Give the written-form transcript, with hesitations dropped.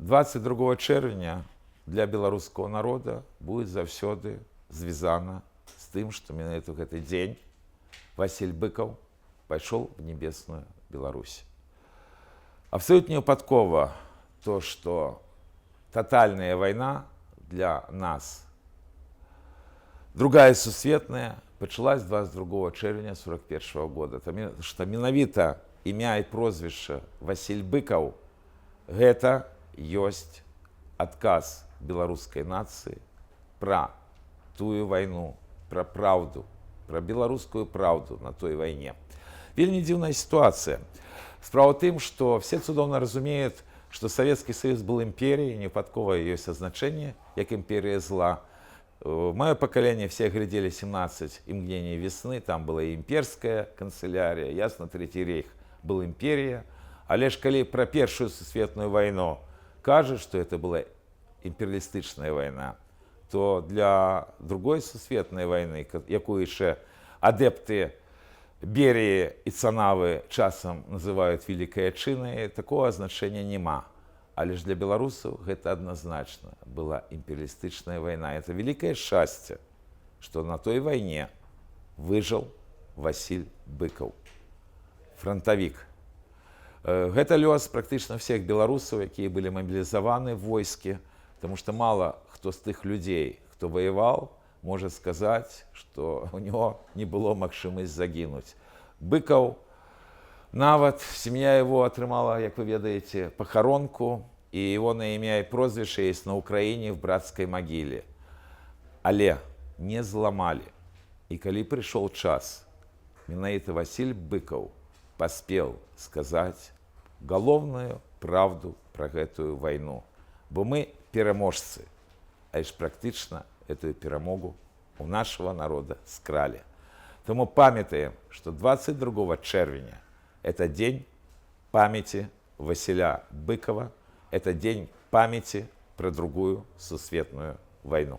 22 чэрвеня для беларускага народа будет заўсёды звязана з тым, што менавіта ў гэты дзень Васіль Быкаў пайшоў в небесную Беларусь. Абсолютно выпадкова то, что тотальная война для нас, другая сусветная, пачалась 22 чэрвеня 41 года. Потому что менавіта імя і прозвішча Васіль Быкаў гэта ёсць адказ беларускай нацыі пра тую вайну, пра праўду, пра беларускую праўду на той вайне. Вельмі дзіўная ситуация. Справа ў тым, што все цудоўна разумеюць, што Савецкі Саюз был імперіяй, невыпадковае ёсць азначэнне, як імперія зла. Мое поколение все глядели 17 и мгновений весны, там была и имперская канцелярия, ясно, Третий рейх был империя. Але ж калі про Першую сусветную войну кажут, что это была империалистичная война, то для другой сусветной войны, якую еще адепты Берии и Цанавы часом называют Великой Отчиной, такого значения нема. Але ж для беларусаў гэта адназначна была імперыялістычная вайна. Это великое шчасце, што на той вайне выжыў Васіль Быкаў, фронтавік. Гэта лёс практычна всех беларусаў, якія былі мабілізаваны в войскі, потому што мала хто з тых людзей, хто воевал, можа сказаць, што у него не было магчымасць загінуць. Быкаў, нават семья его атрымала, як вы ведаеце, пахаронку, і его на імя і прозвішча есть на Украіне в братскай магіле. Але не зламалі. І калі прыйшоў час, менавіта Васіль Быкаў паспеў сказаць галоўную правду пра гэтую вайну. Бо мы пераможцы, а ж практычна эту перамогу у нашего народа скралі. Таму памятаем, што 22 чэрвеня это день памяти Василя Быкова, это день памяти про другую сусветную войну.